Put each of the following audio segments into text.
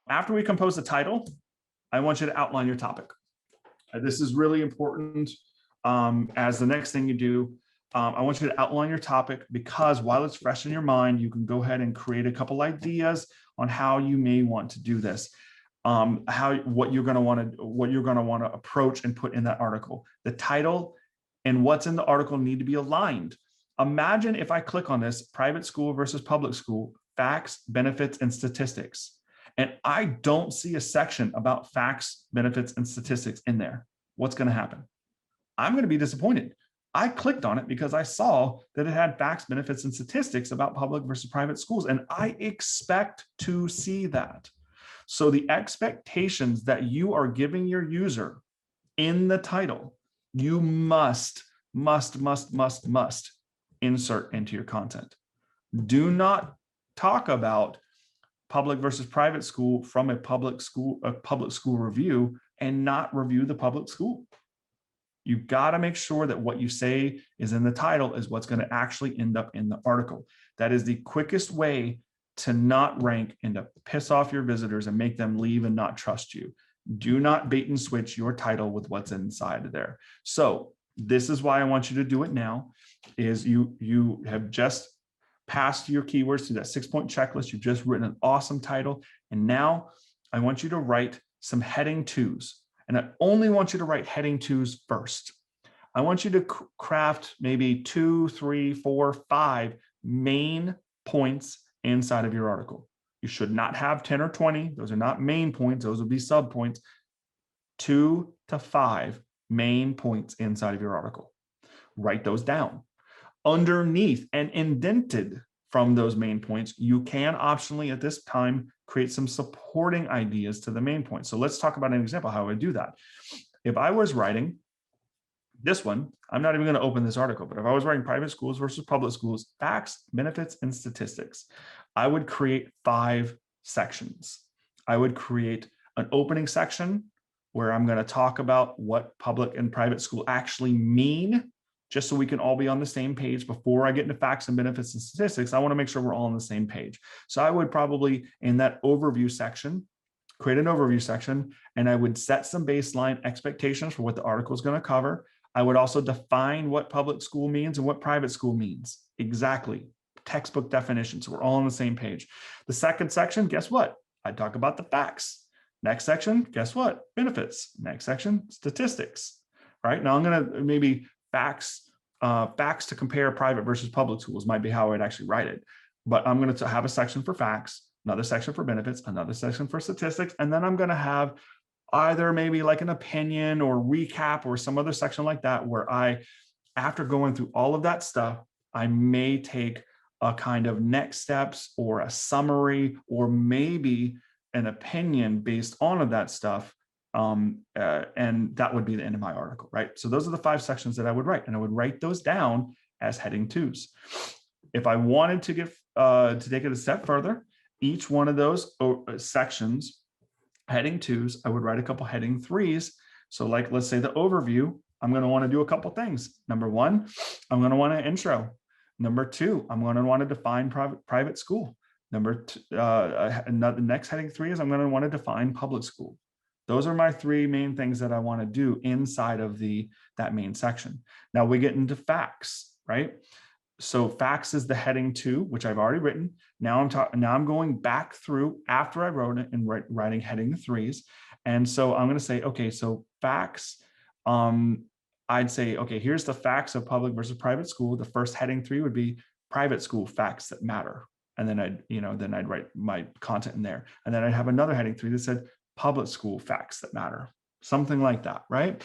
After we compose the title, I want you to outline your topic. This is really important. As the next thing you do, I want you to outline your topic, because while it's fresh in your mind, you can go ahead and create a couple ideas on how you may want to do this. What you're going to want to approach and put in that article. The title and what's in the article need to be aligned. Imagine if I click on this, private school versus public school, facts, benefits, and statistics, and I don't see a section about facts, benefits, and statistics in there. What's going to happen? I'm going to be disappointed. I clicked on it because I saw that it had facts, benefits, and statistics about public versus private schools, and I expect to see that. So the expectations that you are giving your user in the title, you must insert into your content. Do not talk about public versus private school from a public school review and not review the public school. You got to make sure that what you say is in the title is what's going to actually end up in the article. That is the quickest way to not rank and to piss off your visitors and make them leave and not trust you. Do not bait and switch your title with what's inside of there. So this is why I want you to do it now, is you have just passed your keywords through that 6-point checklist. You've just written an awesome title. And now I want you to write some heading twos. And I only want you to write heading twos first. I want you to craft maybe 2, 3, 4, 5 main points inside of your article. You should not have 10 or 20. Those are not main points. Those would be sub points. 2 to 5 main points inside of your article. Write those down. Underneath and indented from those main points, you can optionally at this time create some supporting ideas to the main point. So let's talk about an example how I would do that. If I was writing this one, I'm not even going to open this article, but if I was writing private schools versus public schools, facts, benefits, and statistics, I would create 5 sections. I would create an opening section where I'm going to talk about what public and private school actually mean, just so we can all be on the same page. Before I get into facts and benefits and statistics, I want to make sure we're all on the same page. So I would probably, in that overview section, create an overview section, and I would set some baseline expectations for what the article is going to cover. I would also define what public school means and what private school means. Exactly. Textbook definition. So we're all on the same page. The second section, guess what? I talk about the facts. Next section, guess what? Benefits. Next section, statistics. Right now, I'm going to maybe facts to compare private versus public schools might be how I'd actually write it. But I'm going to have a section for facts, another section for benefits, another section for statistics, and then I'm going to have either maybe like an opinion or recap or some other section like that, where after going through all of that stuff, I may take a kind of next steps or a summary or maybe an opinion based on of that stuff. And that would be the end of my article, right? So those are the 5 sections that I would write, and I would write those down as heading twos. If I wanted to take it a step further, each one of those sections, heading twos, I would write a couple heading threes. So like, let's say the overview, I'm going to want to do a couple things. Number 1, I'm going to want an intro. Number 2, I'm going to want to define private school. The next heading 3 is I'm going to want to define public school. Those are my 3 main things that I want to do inside of that main section. Now we get into facts, right? So facts is the heading 2, which I've already written. Now I'm going back through after I wrote it and writing heading 3s. And so I'm going to say, okay, so facts, I'd say, okay, here's the facts of public versus private school. The first heading 3 would be private school facts that matter. And then I'd write my content in there. And then I'd have another heading 3 that said public school facts that matter, something like that, right?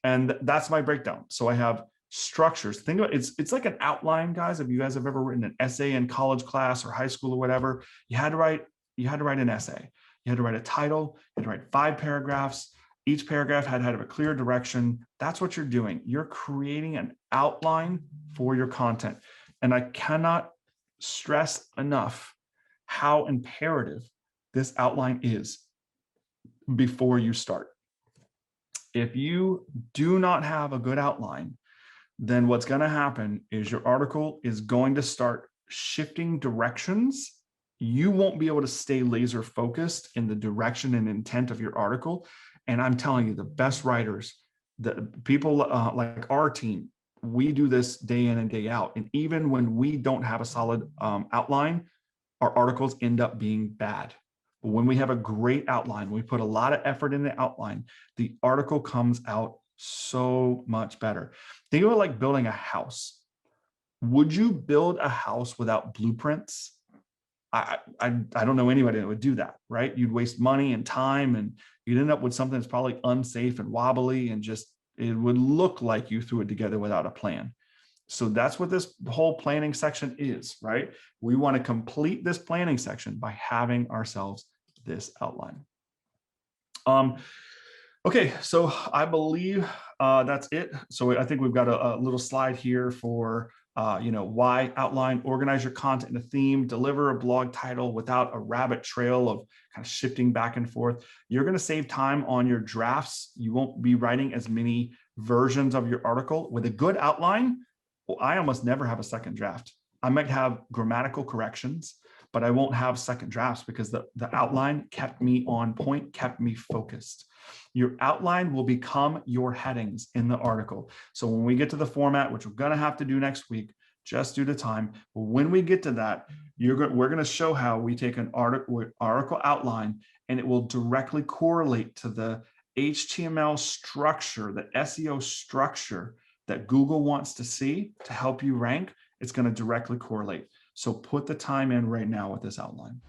And that's my breakdown. So I have structures. Think about it, it's like an outline, guys. If you guys have ever written an essay in college class or high school or whatever, you had to write an essay. You had to write a title, you had to write 5 paragraphs. Each paragraph had to have a clear direction. That's what you're doing. You're creating an outline for your content. And I cannot stress enough how imperative this outline is before you start. If you do not have a good outline, then what's going to happen is your article is going to start shifting directions you won't be able to stay laser focused in the direction and intent of your article. And I'm telling you, the best writers, the people like our team, we do this day in and day out. And even when we don't have a solid outline, our articles end up being bad. But when we have a great outline, we put a lot of effort in the outline, the article comes out so much better. Think of it like building a house. Would you build a house without blueprints? I don't know anybody that would do that, right? You'd waste money and time, and you'd end up with something that's probably unsafe and wobbly, and just it would look like you threw it together without a plan. So that's what this whole planning section is, right? We want to complete this planning section by having ourselves this outline. Okay, so I believe that's it. So I think we've got a little slide here for why outline, organize your content in a theme, deliver a blog title without a rabbit trail of kind of shifting back and forth. You're going to save time on your drafts. You won't be writing as many versions of your article. With a good outline, well, I almost never have a second draft. I might have grammatical corrections, but I won't have second drafts because the outline kept me on point, kept me focused. Your outline will become your headings in the article. So when we get to the format, which we're going to have to do next week, just due to time, but when we get to that, we're going to show how we take an article outline and it will directly correlate to the HTML structure, the SEO structure that Google wants to see to help you rank. It's going to directly correlate. So put the time in right now with this outline.